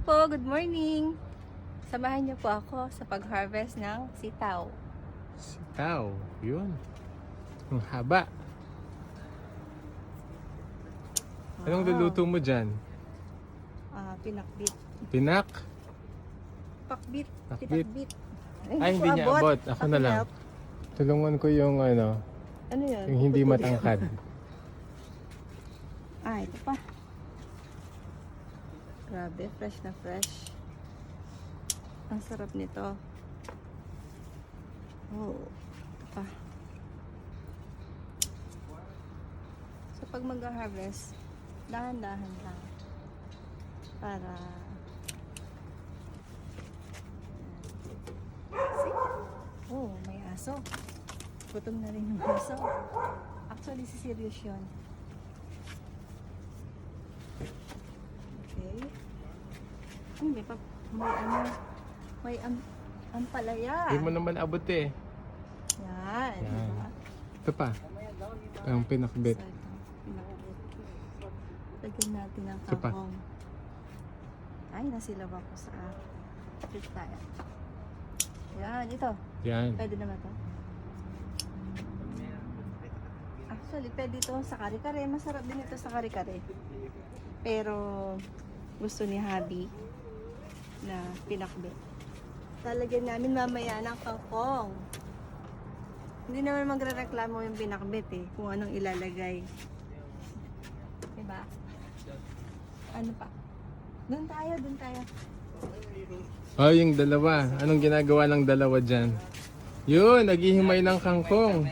po, good morning. Samahan niyo po ako sa pag-harvest ng sitaw. Sitaw, yun. Ang haba. Anong luluto mo dyan? Pinakbit. Pinak? Pakbit. Pakbit. Pinakbit. Ay, hindi niya abot. Ako na lang. Tulungan ko yung Ano yun? yung hindi matangkad. Ito pa. Grabe, fresh na fresh. Ang sarap nito. Ito pa. So pag mag-harvest, dahan-dahan lang. Para may aso. Gutom na rin yung aso. Actually, si serious yun. Okay. May ampalaya. Hindi mo naman abot eh. Yan. Yan. Diba? Ito pa. Ang pinakbet. So, ito, pinakbet. Lagyan natin ang Ito pa. kangkong. Ay, nasilaw ako sa tayo. Yan, ito. Yan. Pwede naman to. Actually, pwede ito sa kare-kare. Masarap din ito sa kare-kare. Pero, gusto ni Habi na pinakbet. Talagyan namin mamaya ng kangkong. Hindi naman magre-reklamo yung pinakbet eh, kung anong ilalagay. Diba? Ano pa? Doon tayo. Oh, yung dalawa. Anong ginagawa ng dalawa dyan? Yun, naghihimay ng kangkong.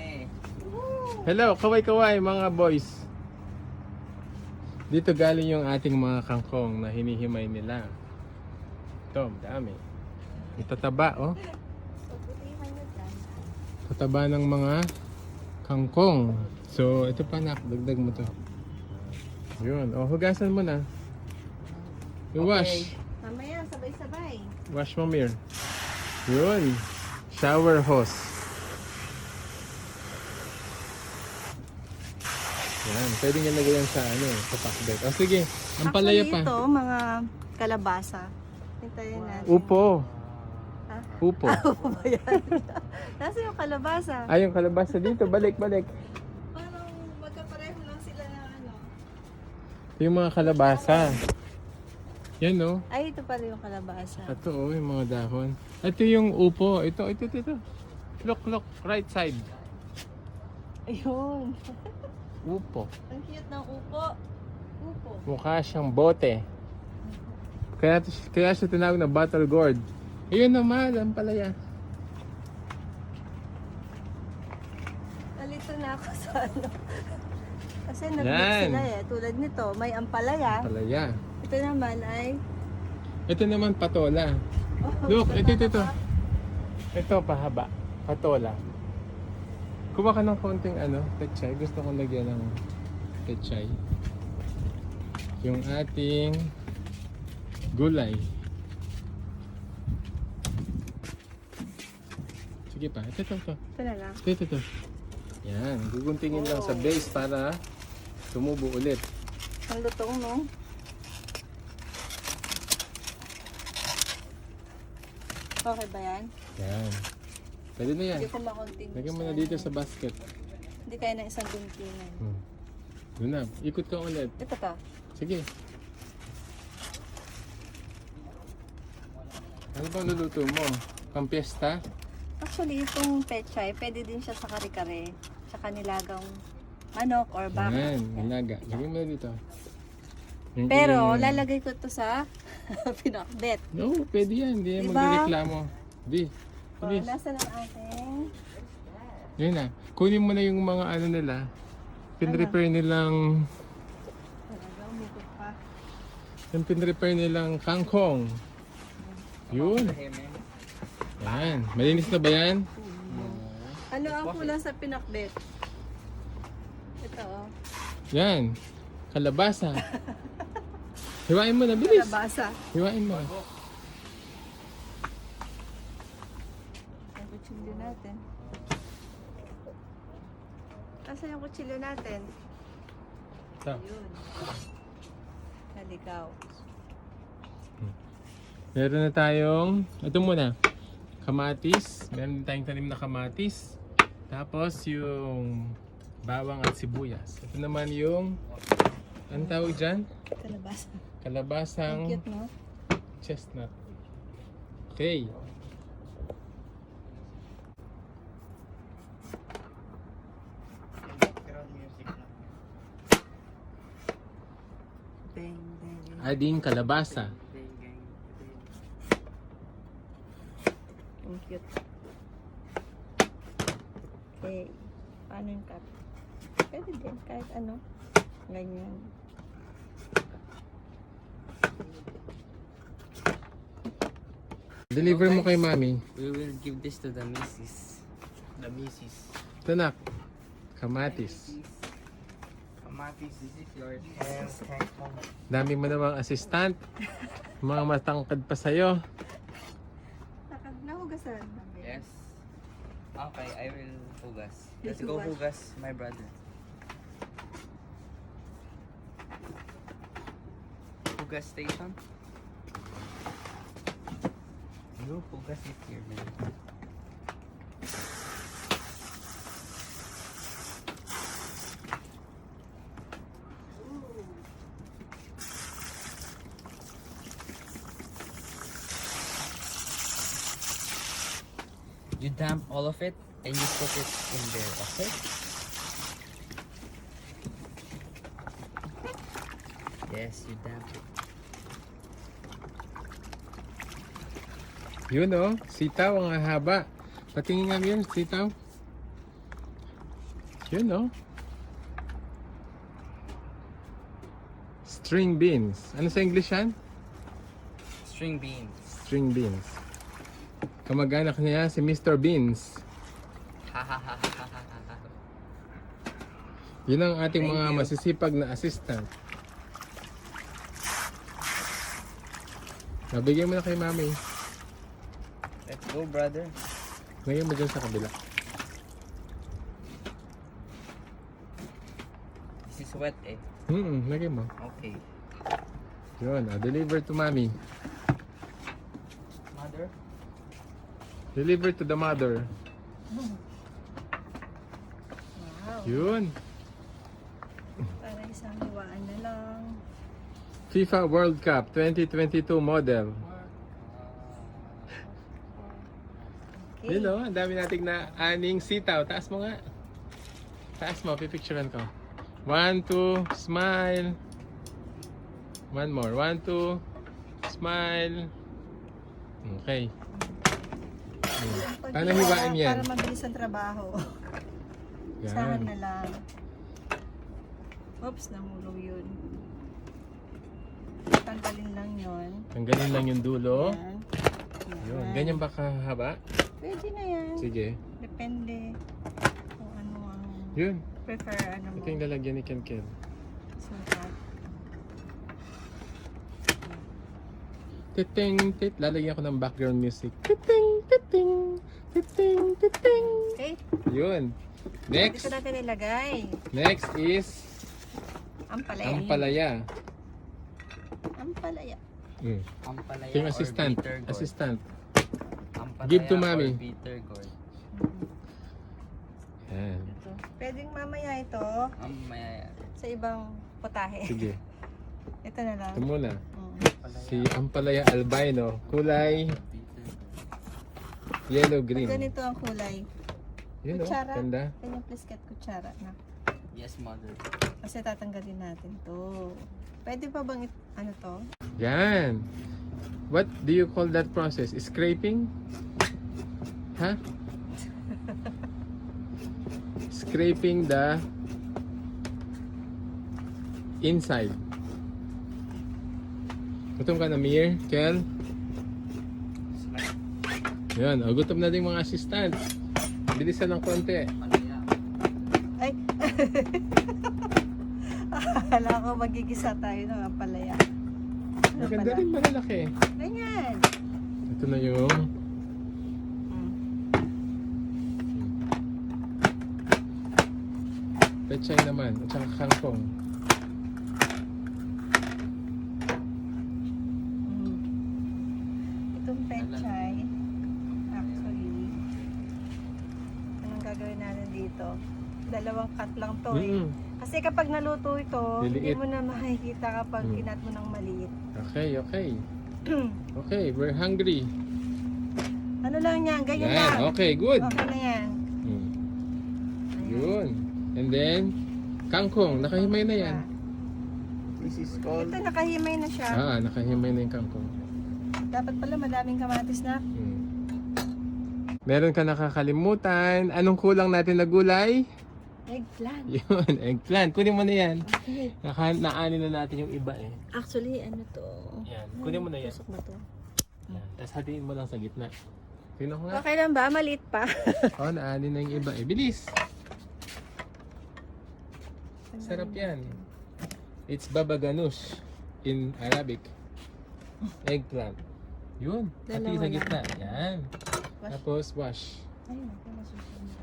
Hello, kaway-kaway mga boys. Dito galing yung ating mga kangkong na hinihimay nila. Ito, dami. Ang tataba, oh. Tataba ng mga kangkong. So, ito pa na, dagdag mo to. Yun, oh, hugasan mo na. I-wash. Mamaya, sabay-sabay. Wash mo, Mir. Yun. Shower hose. Yan. Pwede nga lagyan sa sa pakbet. O sige. Ang palaya pa. Actually, ito, mga kalabasa. Hintayin natin. Upo. Ha? Upo. Upo ba yan? Nasa yung kalabasa? Ay, yung kalabasa dito. Balik. Parang magkapareho lang sila na Yung mga kalabasa. Yan, no? Ay, ito pala yung kalabasa. Ito, oh, yung mga dahon. Ito yung upo. Ito. Look. Right side. Ayun. Upo. Ang cute ng upo. Mukha siyang bote. Kaya siya tinawag na battle gourd. Ayun naman, ang palaya. Nalito na ako sa Kasi nag-mix sila eh. Tulad nito, may ampalaya. Palaya. Ito naman ay... Ito naman patola. Look, ito. Ito pahaba. Patola. Kuha ka ng konting pechay. Gusto kong lagyan ng pechay. Yung ating gulay. Sige pa. Ito. Ito na lang. Ito. Yan. Guguntingin lang sa base para tumubo ulit. Ang lutong, no? Okay ba yan? Yan. Pwede na yan. Hindi ko makonting. Lagyan mo na dito sa basket. Hindi kaya na isang guntingan. Doon na. Ikot ka ulit. Ito ka. Sige. Ano bang luluto mo? Pampiesta? Actually, itong pechay, pwede din siya sa kare-kare. Tsaka nilagang manok or baka. Yan. Nilaga. Lagyan mo na dito. Pero, lalagay ko to sa pinakbet. No, pwede yan. Hindi yan Diba? magreklamo. Di. Please. Nasa ng ating... Yun na. Kunin mo na yung mga nila. Pinrepair nilang... Umikot pa. Yung pinrepair nilang kangkong. Yun. Yan. Malinis na ba yan? Ano ang kulang sa pinakbet? Ito, oh. Yan. Kalabasa. Hiwain mo na, bilis. Kalabasa. Hiwain mo. Ang kutsilyo natin. Asan yung kutsilyo natin? Ito. Yun. Naligaw. Meron na tayong, ito muna, kamatis. Meron din tayong tanim na kamatis. Tapos yung bawang at sibuyas. Ito naman yung, anong tawag dyan? Kalabasa. Ang Kalabasang cute, no? chestnut. Okay. Adding kalabasa. Ang cute. Okay. Paano yung cut? Pwede din, kahit ano. Ganyan. Deliver mo kay mami. We will give this to the missus. The missus. Ito na. Kamatis. Kamatis, this is yours. Dami mo namang assistant. Mga matangkad pa sa'yo. Nahugasan. Yes. Okay, I will hugas. You Let's go hugas. hugas, my brother. Hugas station? You hugas it here, man. You dump all of it and you put it in there, okay? Yes, you dump it. Yun oh, sitaw ang haba. Patingin nga yun, sitaw. Yun oh. String beans. Ano sa English yan? String beans. String beans. Kamag-anak niya si Mr. Beans. Yun ang ating Thank mga you. masisipag na assistant. Nabigay mo na kay mami. Let's go, brother. Ngayon mo dyan sa kabila. This is wet, eh. Lagay mo. Okay. Yun, deliver to mami. Mother? Deliver to the mother. Wow. Yun. Para isang hiwaan na lang. FIFA World Cup 2022 model. Okay. Hello, ang dami nating na aning sitaw. Taas mo nga. Taas mo, pipicturean ko. 1, 2, smile. One more. 1, 2, smile. Okay. Paano hiwain yan? Para mabilis ang trabaho. Isahan na Yan. lang. Oops, nahulog yun. Tanggalin lang yun. Tanggalin lang yung dulo. Yan. Yun. Yan. Ganyan ba kahaba? Pwede na yan. Sige. Depende kung ano ang Yun. prefer ano mo. Ito yung lalagyan ni Ken. Sukat. Titing, tit. Lalagyan ko ng background music. Titing, titing. Titing, titing. Okay. Yun. Next. Dito natin ilagay. Next is Ampalaya. ampalaya. Ampalaya. Ampalaya Yung or assistant. bitter gourd? Assistant. Ampalaya Give to or mommy. bitter gourd? Yan. Ito. Pwedeng mamaya ito Ampalaya. sa ibang potahe. Sige. Ito na lang. Ito muna. Ampalaya. Si ampalaya albino. Kulay Bitter. yellow Pag green. ganito ang kulay. Yun o. Kutsara. Ganda. Can you please get kutsara na? Yes, mother. Kasi tatanggalin natin to. Pwede pa bang ano to? Yan. What do you call that process? Scraping? Ha? Scraping the inside. Gutom ka na, Mir? Kel? Yan. O, gutom na din mga assistant. Bilisan ng konti. Ampalaya. Ay! Akala ko magigisa tayo ng ampalaya. Ano Maganda pala? rin malalaki. Ganyan. Ito na yung pechay naman. At saka kangkong. pechay. Actually, anong gagawin natin dito? 2 cut lang to eh. Kasi kapag naluto ito, hindi Liliit. mo na makikita kapag Mm. kinat mo ng maliit. Okay, okay. Okay, we're hungry. Ano lang yan, ganyan Yan, lang. okay, good. Okay na yan. Mm. Ayan. Yun. And then, kangkong. Nakahimay na yan. This is called Ito nakahimay na siya. Nakahimay na yung kangkong. Dapat pala madaming kamatis na. Mm. Meron ka nakakalimutan. Anong kulang natin na gulay? Eggplant. Yun, eggplant. Kunin mo na yan. Okay. Naani na natin yung iba eh. Actually, ano to? Yan. Kunin mo na yan. Tusok ba to? Yan. Tapos hatiin mo lang sa gitna. Tingnan ko nga. Okay lang ba? Maliit pa. Naani na yung iba eh. Bilis. Sarap yan. It's baba ganoush in Arabic. Eggplant. Yun. Hati Dalawa sa lang. gitna. Yan. Wash. Tapos wash. Ayun, ako masusunod.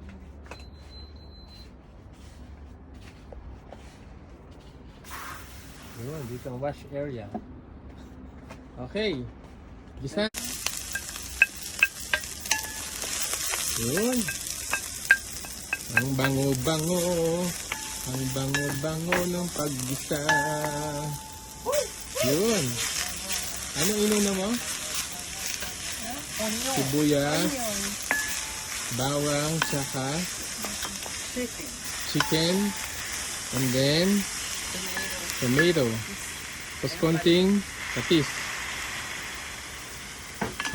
Yun. Dito ang wash area. Okay. Gisa. Yun. Ang bango-bango. Ang bango-bango ng paggisa. Yun. Anong inuna mo? Sibuyas, Onion. bawang, tsaka Chicken. chicken, and then tomato. Tapos konting patis.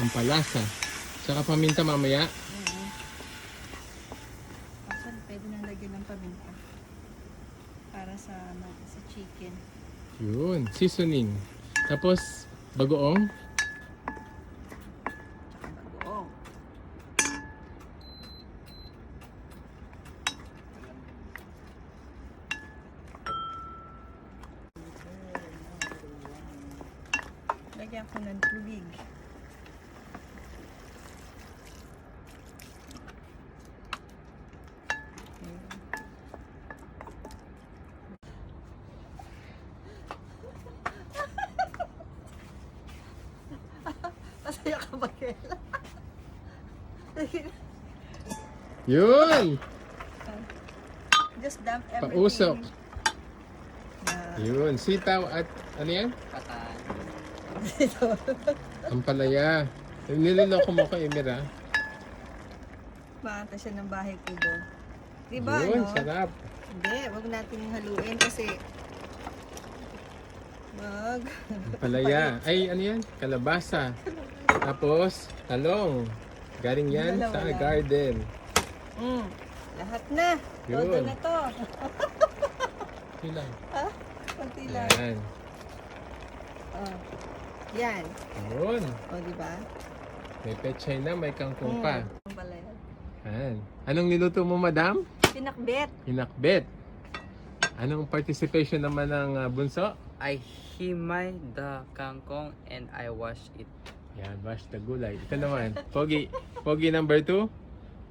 Ang palasa. Tsaka paminta mamaya. Actually, pwede nang lagyan ng paminta. Para sa chicken. Yun. Seasoning. Tapos bagoong. Tsaka bagoong. Lagyan ko ng tubig. Masaya ka ba, Kela? Yun. Just dump everything. Pausok. Yeah. Yun. Sitaw at ano yan? patan. Ang palaya. Niloloko mo ko, Emir, ha? Makanta siya ng bahay kubo. Diba, Yun, ano? sarap. Hindi, wag natin haluin kasi wag. Ang palaya. Ay, ano yan? Kalabasa. Tapos, talong. Galing yan Dalawa sa lang. garden. Lahat na. Yun. Todo na to. Okay lang. Ha? Kunti lang. Yan. Oh. Yan. Yun. O, diba? May pechay na, may kangkong pa. Ang balay. Yan. Anong niluto mo, madam? Pinakbet. Pinakbet. Anong participation naman ng bunso? I himay the kangkong and I wash it. Yan, wash the gulay. Ito naman, Pogi. Pogi number 2.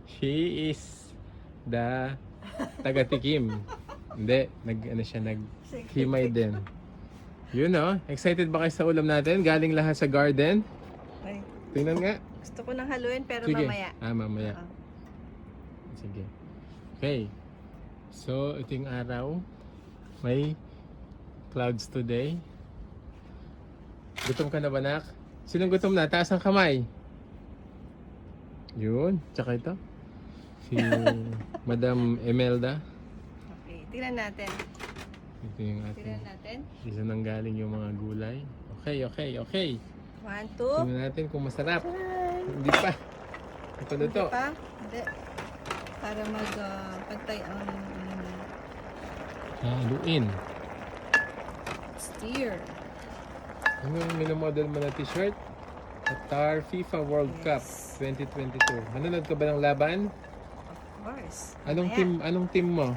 She is the taga-tikim. Hindi, naghimay din. Yun excited ba kayo sa ulam natin? Galing lahat sa garden. Ay, Tingnan nga. gusto ko nang haluin pero Sige. mamaya. Mamaya. Oo. Sige. Okay. So, ito yung araw. May clouds today. Gutom ka na ba, nak? Sinong gutom na? Taas ang kamay. Yun. Tsaka ito. Si Madam Emelda. Okay, tingnan natin. Ito yung ating Tingnan natin. isa nang galing yung mga gulay. Okay. 1, 2. Tingnan natin kung masarap. Try. Hindi pa. Ito na to. Hindi pa? Hindi. Para pantay ang Haluin. steer. Ano yung minamodel mo na t-shirt? Qatar FIFA World Cup Yes. 2022. Nanonood ka ba ng laban? Of course. Anong Mamaya. team mo?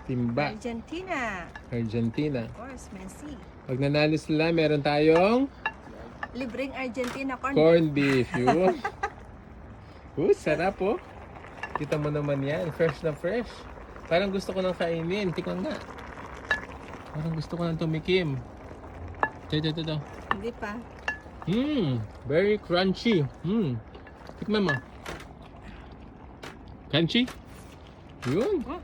Timba. Argentina. Argentina. Of course, Messi. Pag nanalo sila, meron tayong Libreng Argentina corn. corned beef. Yun. Sarap oh. Kita mo naman yan. Fresh na fresh. Parang gusto ko nang kainin. Tingnan nga. Parang gusto ko nang tumikim. Ito. Hindi pa. Very crunchy. Tikman mo. Crunchy? Yun. Ano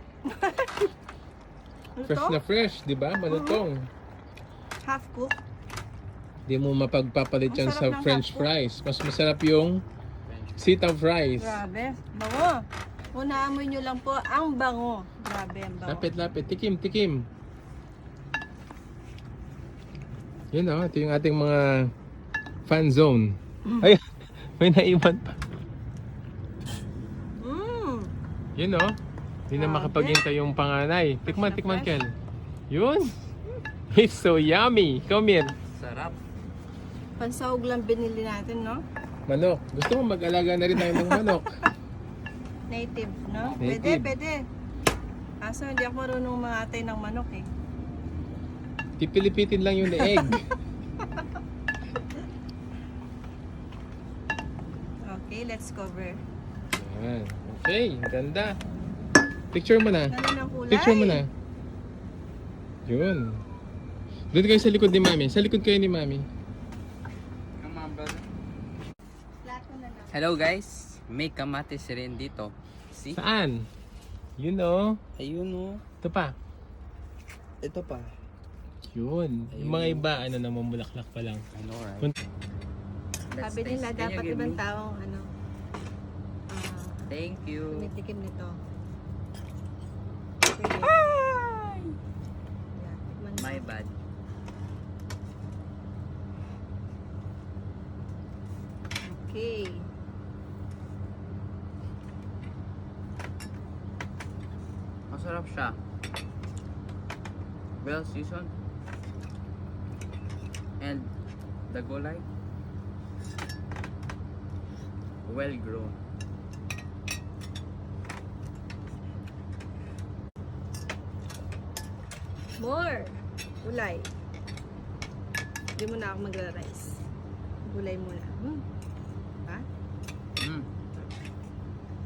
Fresh to? na fresh, di ba? Malutong. Half cook. Di mo mapagpapalit yan sa Masarap ng French hotdog. fries. Mas masarap yung sitaw fries. Grabe. Bango. Una amoy nyo lang po ang bango. Grabe ang bango. Lapit, lapit. Tikim, tikim. Yun o, ito yung ating mga fan zone. Ay, may naiwan pa. Yun o. Hindi na Grabe. makapaghintay yung panganay. Tikman, na tikman, fresh. Kel. Yun. It's so yummy. Come here. Sarap. Pansahog lang binili natin, no? Manok. Gusto mo mag-alaga na rin tayo ng manok? Native, no? Native. Pwede, pwede. Kaso hindi ako marunong mangatay ng manok eh. Pipilipitin lang yung leeg. Okay, let's cover. Yan. Okay, ganda. Picture mo na. Ano ng kulay? Picture mo na. Yun. Doon kayo sa likod ni Mami. Sa likod kayo ni Mami. Lahat ko na lang. Hello guys, may kamatis rin dito. See? Saan? Yun o. Ayun oh. Ito pa. Ito pa. Yun. Yung mga iba, ano, namumulaklak pa lang. I know, right? Kun- Let's Sabi nila taste. Can you dapat give ibang me? taong ano, Thank you. tumitikim nito. Sige. Yeah, tikman mo. My bad. Okay. Masarap siya. Well seasoned. And the gulay, well grown. More! Gulay. Hindi mo na ako magra-rice. Gulay muna. Ha? Mm.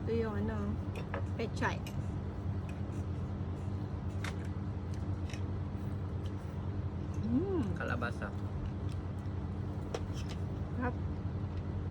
Ito yung ano, pechay. Kalabasa.